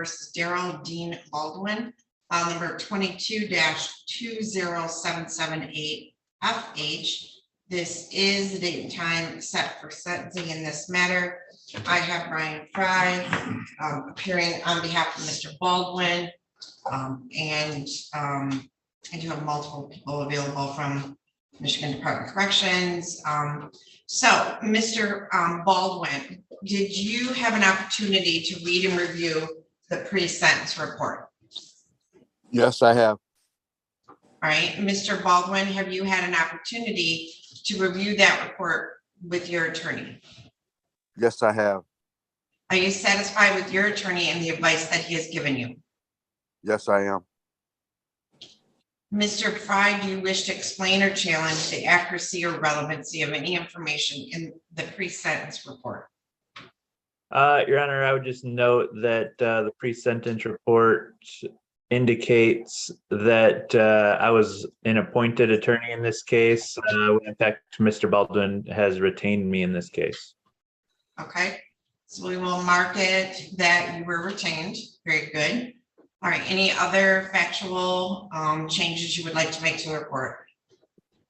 versus Daryl Dean Baldwin, file number 22-20778FH. This is the date and time set for sentencing in this matter. I have Brian Fry appearing on behalf of Mr. Baldwin, and I do have multiple people available from Michigan Department of Corrections. So, Mr. Baldwin, did you have an opportunity to read and review the pre-sentence report? Yes, I have. All right, Mr. Baldwin, have you had an opportunity to review that report with your attorney? Yes, I have. Are you satisfied with your attorney and the advice that he has given you? Yes, I am. Mr. Fry, do you wish to explain or challenge the accuracy or relevancy of any information in the pre-sentence report? Your Honor, I would just note that the pre-sentence report indicates that I was an appointed attorney in this case. In fact, Mr. Baldwin has retained me in this case. Okay, so we will mark it that you were retained. Very good. All right, any other factual changes you would like to make to the report?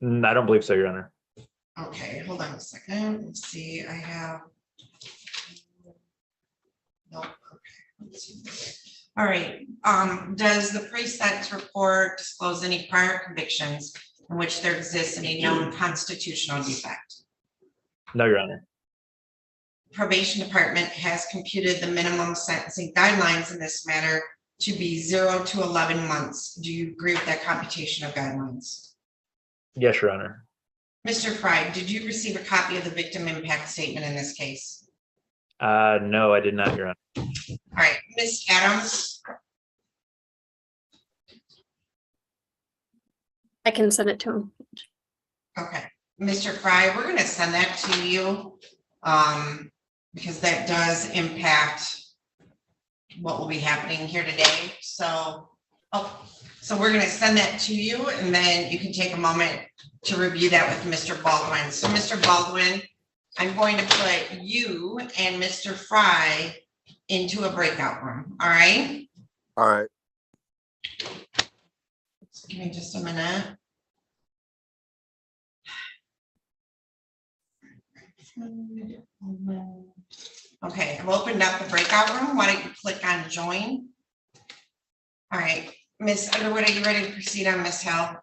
I don't believe so, Your Honor. Okay, hold on a second. Let's see, I have. Nope. Okay. Let's see. All right, does the pre-sentence report disclose any prior convictions in which there exists any known constitutional defect? No, Your Honor. Probation Department has computed the minimum sentencing guidelines in this matter to be 0 to 11 months. Do you agree with that computation of guidelines? Yes, Your Honor. Mr. Fry, did you receive a copy of the victim impact statement in this case? No, I did not, Your Honor. All right, Ms. Adams. I can send it to him. Okay, Mr. Fry, we're going to send that to you because that does impact what will be happening here today. So, so we're going to send that to you, and then you can take a moment to review that with Mr. Baldwin. So, Mr. Baldwin, I'm going to put you and Mr. Fry into a breakout room. All right. All right. Give me just a minute. Okay, I've opened up the breakout room. Why don't you click on join? All right, Miss Underwood, are you ready to proceed on Miss Hill?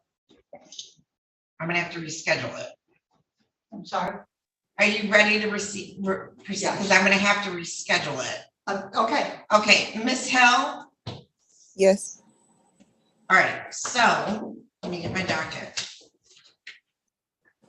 I'm gonna have to reschedule it. I'm sorry. Are you ready to proceed? Because I'm gonna have to reschedule it. Okay. Okay, Miss Hill. Yes. All right, so let me get my docket.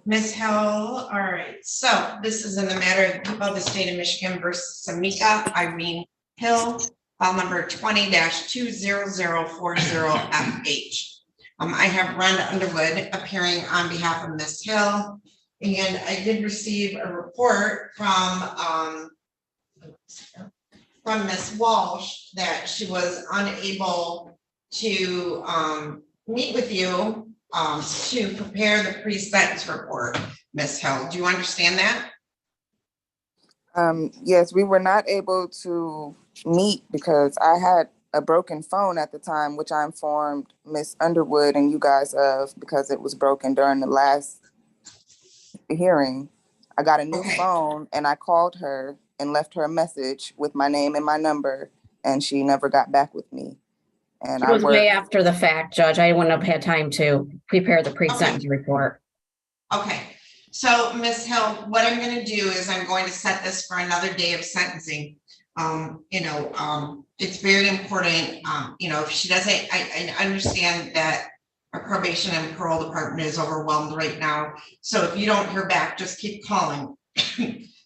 Ms. Hill, all right, so this is in the matter of the people of the state of Michigan versus Samika Irene Hill, file number 20-20040FH. I have Rhonda Underwood appearing on behalf of Ms. Hill, and I did receive a report from Ms. Walsh that she was unable to meet with you to prepare the pre-sentence report. Ms. Hill, do you understand that? Yes, we were not able to meet because I had a broken phone at the time, which I informed Miss Underwood and you guys of because it was broken during the last hearing. I got a new phone and I called her and left her a message with my name and my number, and she never got back with me. And It was way after the fact, Judge. I wouldn't have had time to prepare the pre-sentence report. Okay, so Ms. Hill, what I'm going to do is I'm going to set this for another day of sentencing. It's very important, if she doesn't, I understand that our probation and parole department is overwhelmed right now. So if you don't hear back, just keep calling.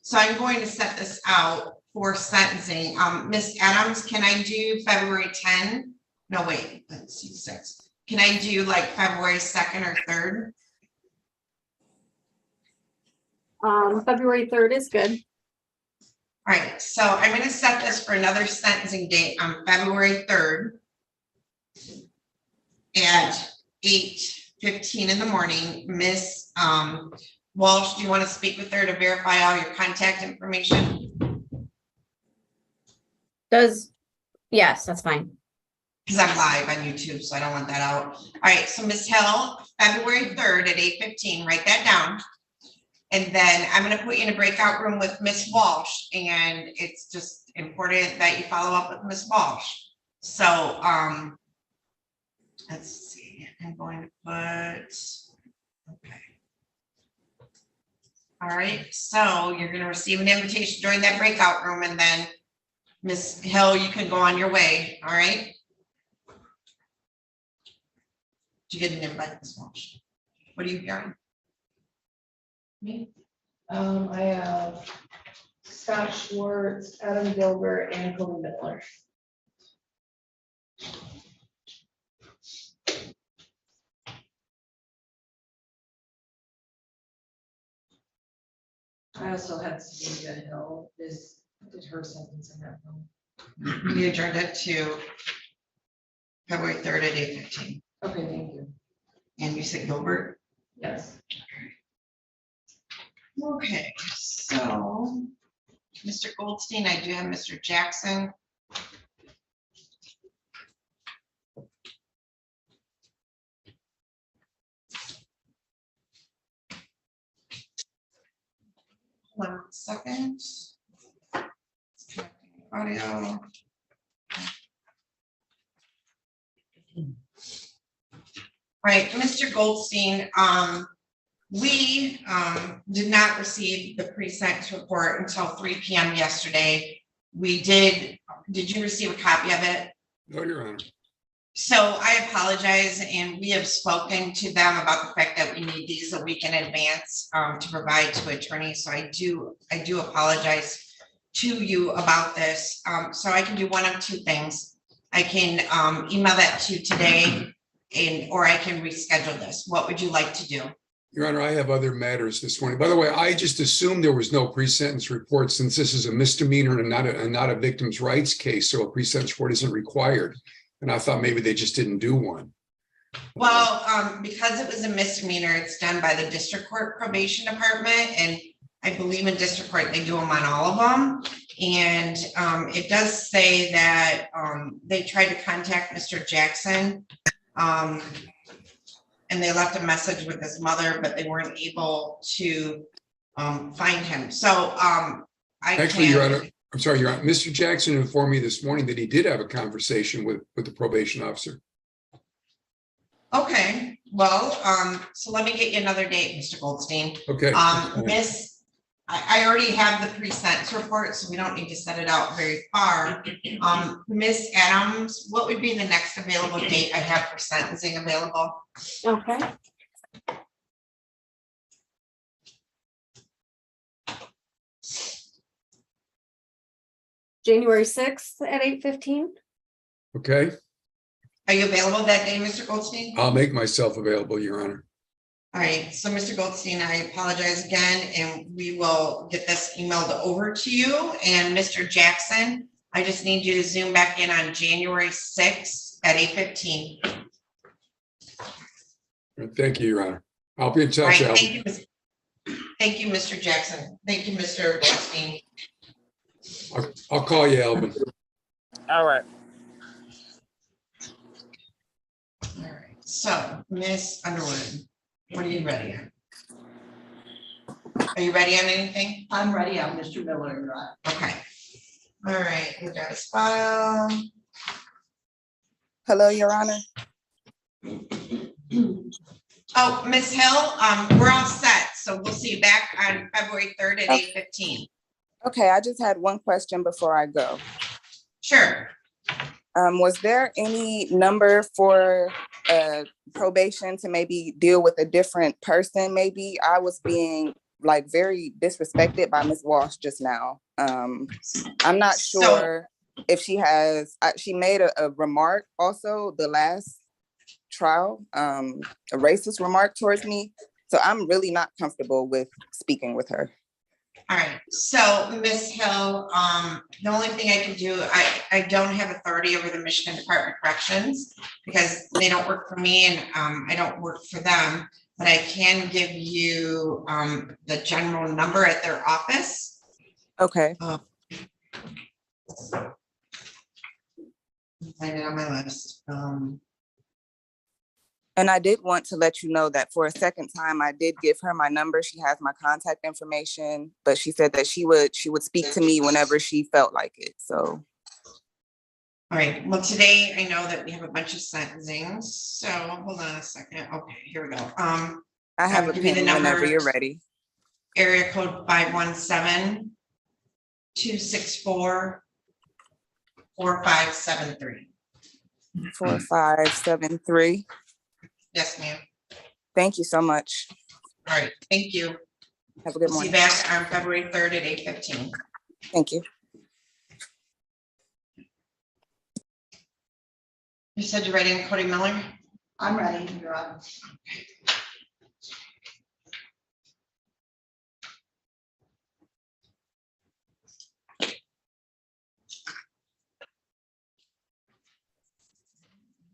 So I'm going to set this out for sentencing. Ms. Adams, can I do February 10? No, wait, let's see, 6. Can I do like February 2nd or 3rd? February 3rd is good. All right, so I'm going to set this for another sentencing date on February 3rd at 8:15 in the morning. Miss Walsh, do you want to speak with her to verify all your contact information? Does Yes, that's fine. Because I'm live on YouTube, so I don't want that out. All right, so Ms. Hill, February 3rd at 8:15, write that down. And then I'm gonna put you in a breakout room with Ms. Walsh, and it's just important that you follow up with Ms. Walsh. So, let's see, I'm going to put, okay. All right, so you're gonna receive an invitation, join that breakout room, and then Ms. Hill, you can go on your way, all right? Did you get an invite, Ms. Walsh? What are you hearing? Me? I have Scott Schwartz, Adam Gilbert, and Kobe Miller. I also had Savia Hill, did her sentence in that one. We adjourned it to February 3rd at 8:15. Okay, thank you. And you said Gilbert? Yes. Okay, so Mr. Goldstein, I do have Mr. Jackson. One second. Audio. Right, Mr. Goldstein, we did not receive the pre-sentence report until 3 p.m. yesterday. Did you receive a copy of it? No, Your Honor. So I apologize, and we have spoken to them about the fact that we need these a week in advance to provide to attorneys. So I do apologize to you about this. So I can do one of two things. I can email that to you today, or I can reschedule this. What would you like to do? Your Honor, I have other matters this morning. By the way, I just assumed there was no pre-sentence report since this is a misdemeanor and not a victim's rights case, so a pre-sentence report isn't required. And I thought maybe they just didn't do one. Well, because it was a misdemeanor, it's done by the district court probation department, and I believe in district court, they do them on all of them. And it does say that they tried to contact Mr. Jackson. And they left a message with his mother, but they weren't able to find him. So Actually, Your Honor, I'm sorry, Your Honor, Mr. Jackson informed me this morning that he did have a conversation with the probation officer. Okay, well, so let me get you another date, Mr. Goldstein. Okay. I already have the pre-sentence report, so we don't need to set it out very far. Miss Adams, what would be the next available date I have for sentencing available? Okay. January 6th at 8:15. Okay, Are you available that day, Mr. Goldstein? I'll make myself available, Your Honor. All right, so Mr. Goldstein, I apologize again, and we will get this emailed over to you. And Mr. Jackson, I just need you to zoom back in on January 6th at 8:15. Thank you, Your Honor. I'll be in All right, touch. thank you. Thank you, Mr. Jackson. Thank you, Mr. Goldstein. I'll call you, Alvin. All right. All right, so Miss Underwood, what are you ready on? Are you ready on anything? I'm ready. I'm Mr. Miller. You're on. Okay. All right, we got his file. Hello, Your Honor. Oh, Miss Hill, we're all set, so we'll see you back on February 3rd at 8:15. Okay, I just had one question before I go. Sure. Was there any number for probation to maybe deal with a different person? Maybe I was being like very disrespected by Ms. Walsh just now. I'm not sure if she has, she made a remark also the last trial, a racist remark towards me. So I'm really not comfortable with speaking with her. All right, so Ms. Hill, the only thing I can do, I don't have authority over the Michigan Department of Corrections because they don't work for me and I don't work for them, but I can give you the general number at their office. Okay. Find it on my list. And I did want to let you know that for a second time, I did give her my number. She has my contact information, but she said that she would speak to me whenever she felt like it. So All right, well, today I know that we have a bunch of sentencings, so hold on a second. Okay, here we go. I have I'll a give you the pen whenever number. you're ready. Area code 517-264-4573. 4573. Yes, ma'am. Thank you so much. All right, thank you. Have a good We'll see you morning. back on February 3rd at 8:15. Thank you. You said you're ready, Cody Miller? I'm ready, you're on.